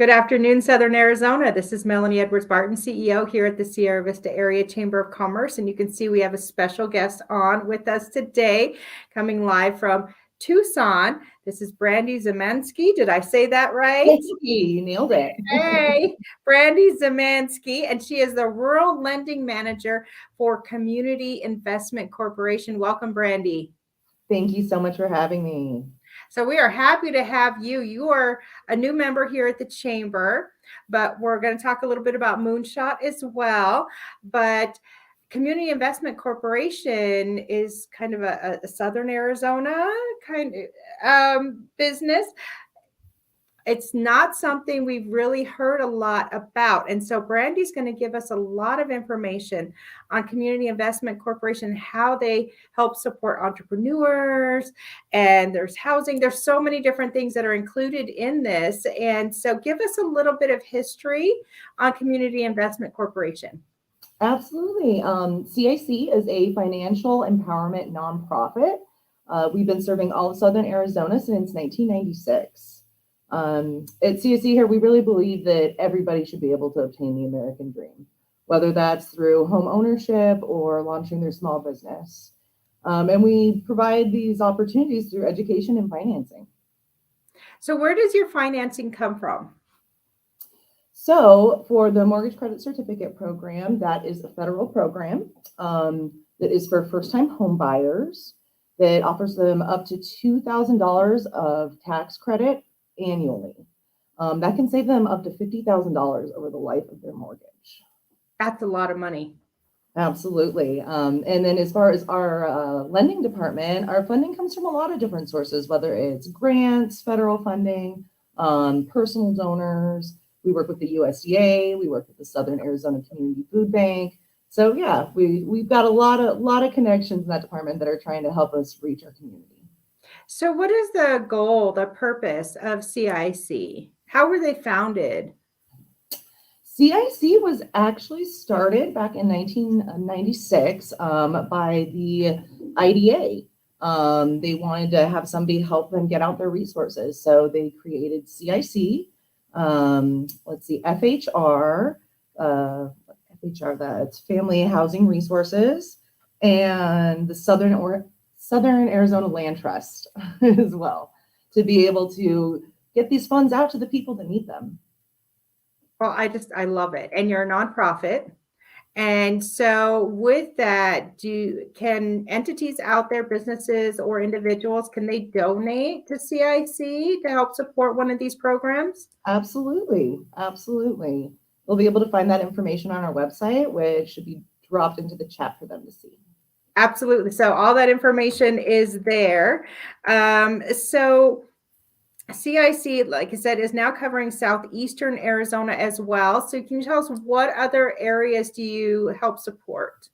Good afternoon, Southern Arizona. This is Melanie Edwards Barton, CEO here at the Sierra Vista Area Chamber of Commerce. And you can see we have a special guest on with us today, coming live from Tucson. This is Brandy Zemansky. Did I say that right? Hey, you nailed it. Hey, Brandy Zemansky, and she is the Rural Lending Manager for Community Investment Corporation. Welcome, Brandy. Thank you so much for having me. So we are happy to have you. You are a new member here at the Chamber, but we're going to talk a little bit about Moonshot as well. But Community Investment Corporation is kind of a Southern Arizona kind of business. It's not something we've really heard a lot about. And so Brandy's going to give us a lot of information on Community Investment Corporation, how they help support entrepreneurs, and there's housing. There's so many different things that are included in this. And so give us a little bit of history on Community Investment Corporation. Absolutely. CIC is a financial empowerment nonprofit. We've been serving all of Southern Arizona since 1996. At CIC here, we really believe that everybody should be able to obtain the American dream, whether that's through home ownership or launching their small business. And we provide these opportunities through education and financing. So where does your financing come from? So for the Mortgage Credit Certificate Program, that is a federal program that is for first-time home buyers that offers them up to $2,000 of tax credit annually. That can save them up to $50,000 over the life of their mortgage. That's a lot of money. Absolutely. And then as far as our lending department, our funding comes from a lot of different sources, whether it's grants, federal funding, personal donors. We work with the USDA. We work with the Southern Arizona Community Food Bank. So yeah, we've got a lot of connections in that department that are trying to help us reach our community. So what is the goal, the purpose of CIC? How were they founded? CIC was actually started back in 1996 by the IDA. They wanted to have somebody help them get out their resources. So they created CIC, FHR, that's Family Housing Resources, and the Southern Arizona Land Trust as well, to be able to get these funds out to the people that need them. Well, I love it. And you're a nonprofit. And so with that, can entities out there, businesses or individuals, can they donate to CIC to help support one of these programs? Absolutely. Absolutely. They'll be able to find that information on our website, which should be dropped into the chat for them to see. Absolutely. So all that information is there. So CIC, like I said, is now covering southeastern Arizona as well. So can you tell us what other areas do you help support?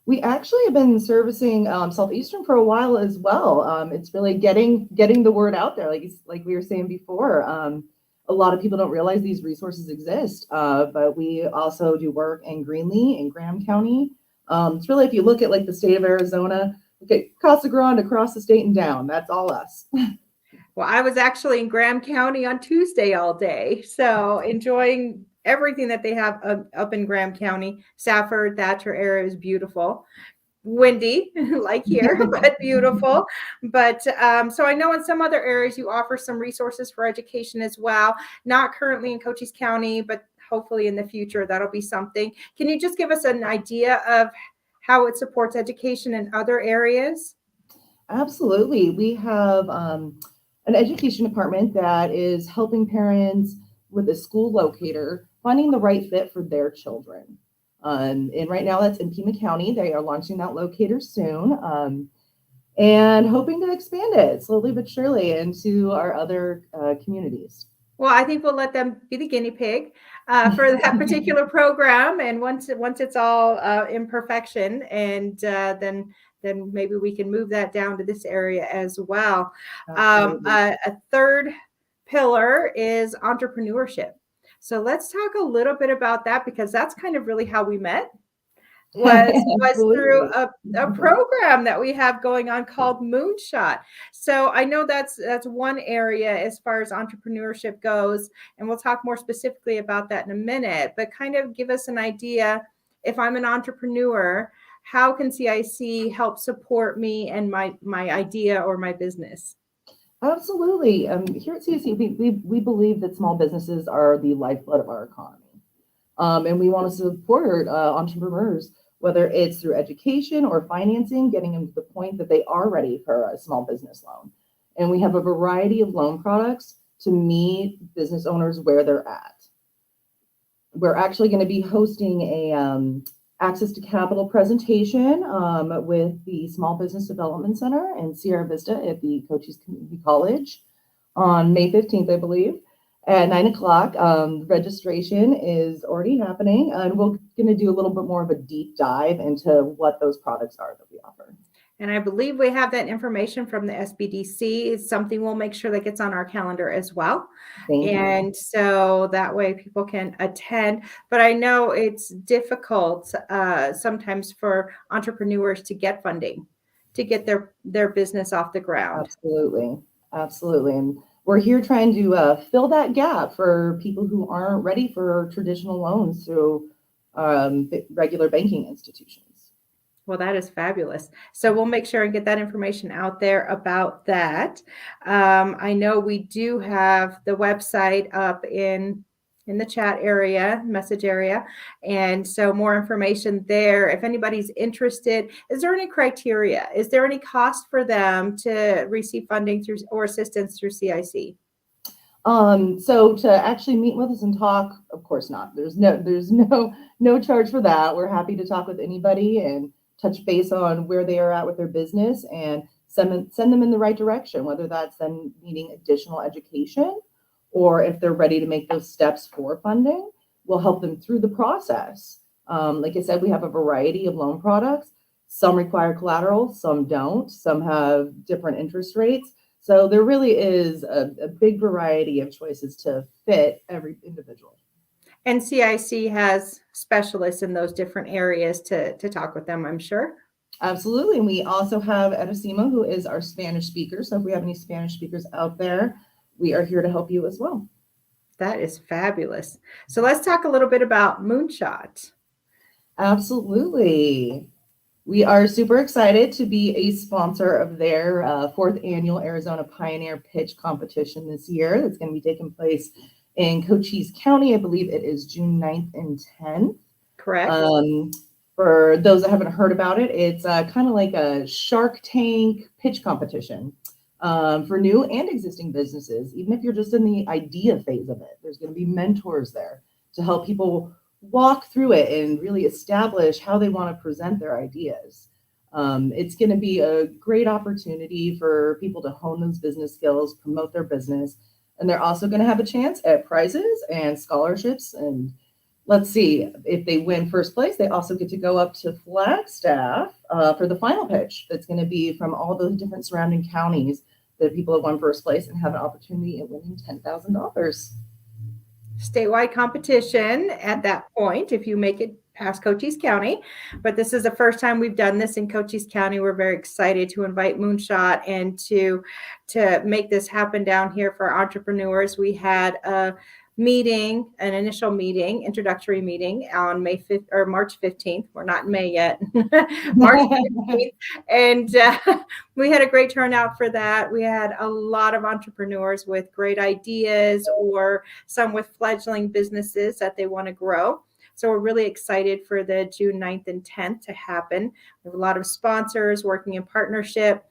We actually have been servicing southeastern for a while as well. It's really getting the word out there, like we were saying before. A lot of people don't realize these resources exist, but we also do work in Greenlee and Graham County. It's really, if you look at like the state of Arizona, look at Casa Grande across the state and down. That's all us. Well, I was actually in Graham County on Tuesday all day, so enjoying everything that they have up in Graham County. Safford, Thatcher area is beautiful. Windy, like here, but beautiful. But so I know in some other areas you offer some resources for education as well. Not currently in Cochise County, but hopefully in the future that'll be something. Can you just give us an idea of how it supports education in other areas? Absolutely. We have an education department that is helping parents with a school locator, finding the right fit for their children. And right now that's in Pima County. They are launching that locator soon, and hoping to expand it slowly but surely into our other communities. Well, I think we'll let them be the guinea pig for that particular program. And once it's all in perfection, and then maybe we can move that down to this area as well. A third pillar is entrepreneurship. So let's talk a little bit about that, because that's kind of really how we met. was through Absolutely. a program that we have going on called Moonshot. So I know that's one area as far as entrepreneurship goes, and we'll talk more specifically about that in a minute, but kind of give us an idea, if I'm an entrepreneur, how can CIC help support me and my idea or my business? Absolutely. Here at CIC, we believe that small businesses are the lifeblood of our economy. And we want to support entrepreneurs, whether it's through education or financing, getting them to the point that they are ready for a small business loan. And we have a variety of loan products to meet business owners where they're at. We're actually going to be hosting a access to capital presentation with the Small Business Development Center in Sierra Vista at the Cochise Community College on May 15th, I believe, at 9 o'clock. Registration is already happening, and we're going to do a little bit more of a deep dive into what those products are that we offer. And I believe we have that information from the SBDC. It's something we'll make sure that gets on our calendar as well. Thank And you. so that way people can attend. But I know it's difficult sometimes for entrepreneurs to get funding, to get their business off the ground. Absolutely. Absolutely. And we're here trying to fill that gap for people who aren't ready for traditional loans through regular banking institutions. Well, that is fabulous. So we'll make sure and get that information out there about that. I know we do have the website up in the chat area, message area. And so more information there. If anybody's interested, is there any criteria? Is there any cost for them to receive funding through or assistance through CIC? So to actually meet with us and talk, of course not. There's no charge for that. We're happy to talk with anybody and touch base on where they are at with their business and send them in the right direction, whether that's them needing additional education or if they're ready to make those steps for funding. We'll help them through the process. Like I said, we have a variety of loan products. Some require collateral, some don't. Some have different interest rates. So there really is a big variety of choices to fit every individual. And CIC has specialists in those different areas to talk with them, I'm sure. Absolutely. And we also have Edesima, who is our Spanish speaker. So if we have any Spanish speakers out there, we are here to help you as well. That is fabulous. So let's talk a little bit about Moonshot. Absolutely. We are super excited to be a sponsor of their fourth annual Arizona Pioneer Pitch Competition this year. That's going to be taking place in Cochise County. I believe it is June 9th and 10th. Correct. For those that haven't heard about it, it's kind of like a Shark Tank pitch competition for new and existing businesses. Even if you're just in the idea phase of it, there's going to be mentors there to help people walk through it and really establish how they want to present their ideas. It's going to be a great opportunity for people to hone those business skills, promote their business, and they're also going to have a chance at prizes and scholarships. And let's see, if they win first place, they also get to go up to Flagstaff for the final pitch. That's going to be from all those different surrounding counties that people have won first place and have an opportunity at winning $10,000. Statewide competition at that point, if you make it past Cochise County. But this is the first time we've done this in Cochise County. We're very excited to invite Moonshot and to make this happen down here for entrepreneurs. We had a meeting, an initial meeting, introductory meeting on May 5th or March 15th. We're not in May yet, March 15th. And we had a great turnout for that. We had a lot of entrepreneurs with great ideas or some with fledgling businesses that they want to grow. So we're really excited for the June 9th and 10th to happen. We have a lot of sponsors working in partnership.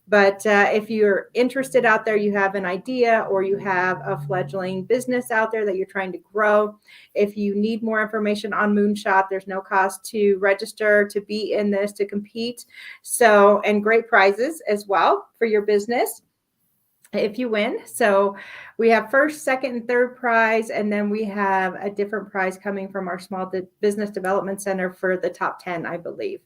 But if you're interested out there, you have an idea or you have a fledgling business out there that you're trying to grow. If you need more information on Moonshot, there's no cost to register, to be in this, to compete. So, and great prizes as well for your business if you win. So we have first, second, and third prize, and then we have a different prize coming from our Small Business Development Center for the top 10, I believe.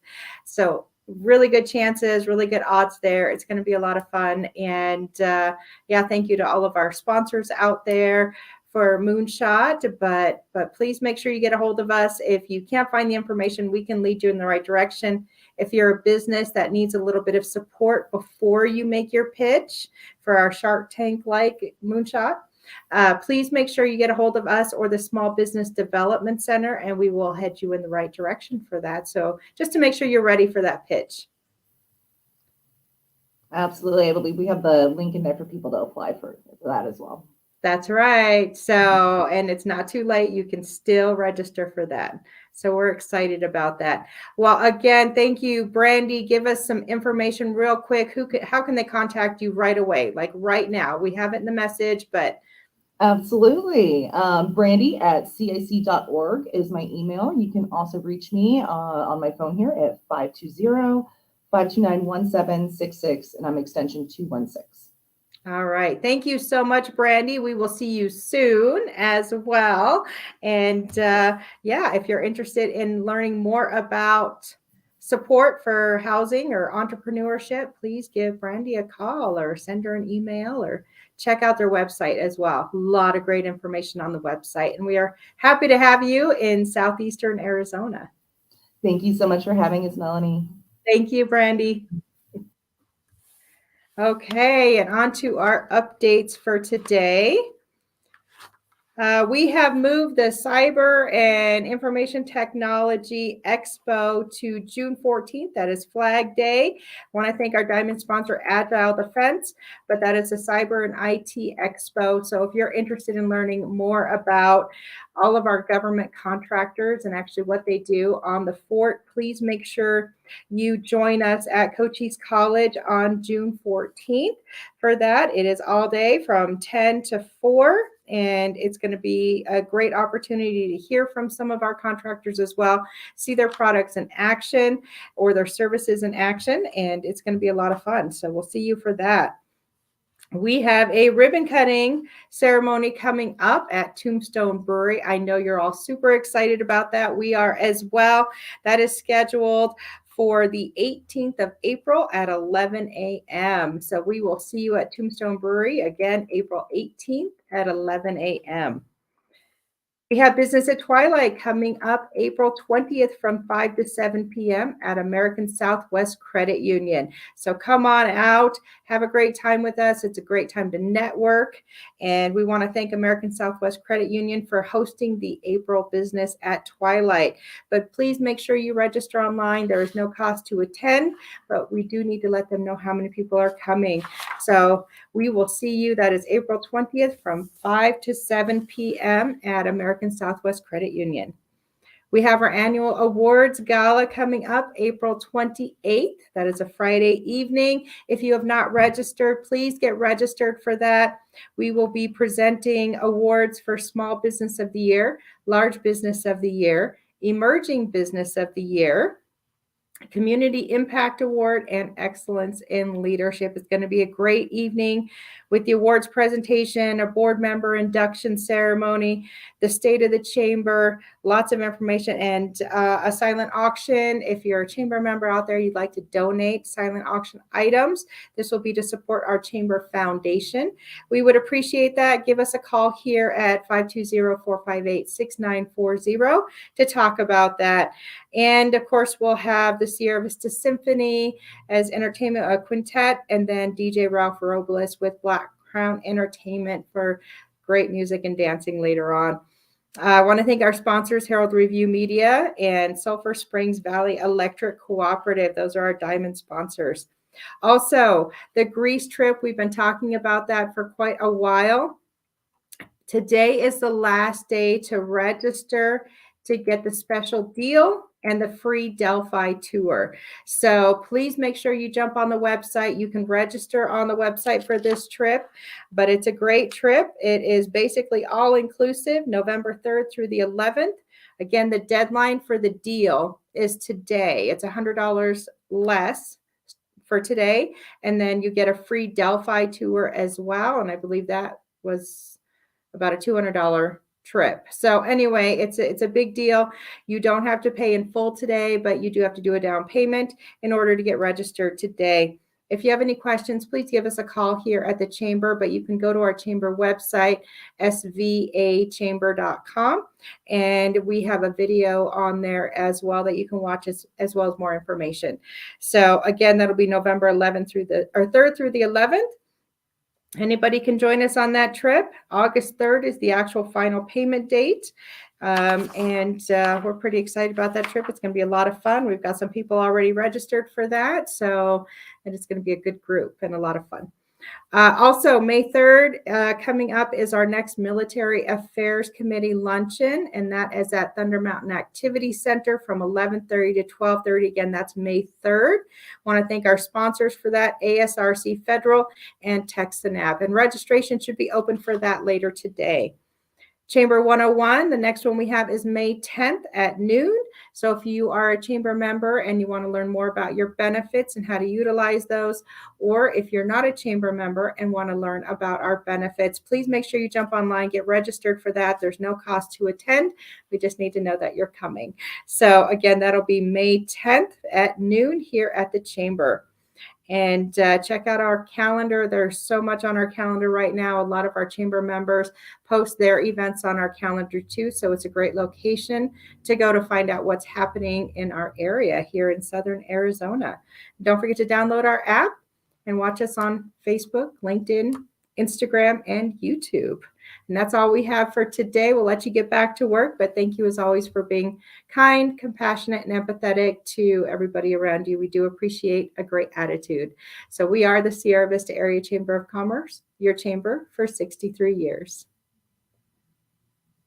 So really good chances, really good odds there. It's going to be a lot of fun. And yeah, thank you to all of our sponsors out there for Moonshot, but please make sure you get a hold of us. If you can't find the information, we can lead you in the right direction. If you're a business that needs a little bit of support before you make your pitch for our Shark Tank-like Moonshot, please make sure you get a hold of us or the Small Business Development Center, and we will head you in the right direction for that. So just to make sure you're ready for that pitch. Absolutely. I believe we have the link in there for people to apply for that as well. That's right. So, and it's not too late. You can still register for that. So we're excited about that. Well, again, thank you, Brandy. Give us some information real quick. How can they contact you right away? Like right now? We have it in the message, but. Absolutely. Brandy at cic.org is my email. You can also reach me on my phone here at 520-529-1766, and I'm extension 216. All right. Thank you so much, Brandy. We will see you soon as well. And yeah, if you're interested in learning more about support for housing or entrepreneurship, please give Brandy a call or send her an email or check out their website as well. A lot of great information on the website. And we are happy to have you in Southeastern Arizona. Thank you so much for having us, Melanie. Thank you, Brandy. Okay, and on to our updates for today. We have moved the Cyber and Information Technology Expo to June 14th. That is Flag Day. I want to thank our diamond sponsor, Agile Defense, but that is a Cyber and IT Expo. So if you're interested in learning more about all of our government contractors and actually what they do on the fort, please make sure you join us at Cochise College on June 14th. For that, it is all day from 10 to 4. And it's going to be a great opportunity to hear from some of our contractors as well, see their products in action or their services in action, and it's going to be a lot of fun. So we'll see you for that. We have a ribbon cutting ceremony coming up at Tombstone Brewery. I know you're all super excited about that. We are as well. That is scheduled for the 18th of April at 11 a.m. So we will see you at Tombstone Brewery again, April 18th at 11 a.m. We have Business at Twilight coming up April 20th from 5 to 7 p.m. at American Southwest Credit Union. So come on out, have a great time with us. It's a great time to network. And we want to thank American Southwest Credit Union for hosting the April Business at Twilight. But please make sure you register online. There is no cost to attend, but we do need to let them know how many people are coming. So we will see you. That is April 20th from 5 to 7 p.m. at American Southwest Credit Union. We have our annual awards gala coming up April 28th. That is a Friday evening. If you have not registered, please get registered for that. We will be presenting awards for Small Business of the Year, Large Business of the Year, Emerging Business of the Year, Community Impact Award, and Excellence in Leadership. It's going to be a great evening with the awards presentation, a board member induction ceremony, the state of the chamber, lots of information, and a silent auction. If you're a chamber member out there, you'd like to donate silent auction items, this will be to support our chamber foundation. We would appreciate that. Give us a call here at 520-458-6940 to talk about that. And of course, we'll have the Sierra Vista Symphony as entertainment quintet, and then DJ Ralph Robles with Black Crown Entertainment for great music and dancing later on. I want to thank our sponsors, Herald Review Media and Sulphur Springs Valley Electric Cooperative. Those are our diamond sponsors. Also, the Greece trip, we've been talking about that for quite a while. Today is the last day to register to get the special deal and the free Delphi tour. So please make sure you jump on the website. You can register on the website for this trip, but it's a great trip. It is basically all inclusive, November 3rd through the 11th. Again, the deadline for the deal is today. It's $100 less for today. And then you get a free Delphi tour as well. And I believe that was about a $200 trip. So anyway, it's a big deal. You don't have to pay in full today, but you do have to do a down payment in order to get registered today. If you have any questions, please give us a call here at the chamber, but you can go to our chamber website, svachamber.com, and we have a video on there as well that you can watch, as well as more information. So again, that'll be November 11th through the 3rd through the 11th. Anybody can join us on that trip. August 3rd is the actual final payment date. And we're pretty excited about that trip. It's going to be a lot of fun. We've got some people already registered for that. So, and it's going to be a good group and a lot of fun. Also, May 3rd coming up is our next Military Affairs Committee luncheon, and that is at Thunder Mountain Activity Center from 11:30 to 12:30. Again, that's May 3rd. Want to thank our sponsors for that, ASRC Federal and Texanab. And registration should be open for that later today. Chamber 101, the next one we have is May 10th at noon. So if you are a chamber member and you want to learn more about your benefits and how to utilize those, or if you're not a chamber member and want to learn about our benefits, please make sure you jump online, get registered for that. There's no cost to attend. We just need to know that you're coming. So again, that'll be May 10th at noon here at the chamber. And check out our calendar. There's so much on our calendar right now. A lot of our chamber members post their events on our calendar too. So it's a great location to go to find out what's happening in our area here in Southern Arizona. Don't forget to download our app and watch us on Facebook, LinkedIn, Instagram, and YouTube. And that's all we have for today. We'll let you get back to work, but thank you as always for being kind, compassionate, and empathetic to everybody around you. We do appreciate a great attitude. So we are the Sierra Vista Area Chamber of Commerce, your chamber for 63 years.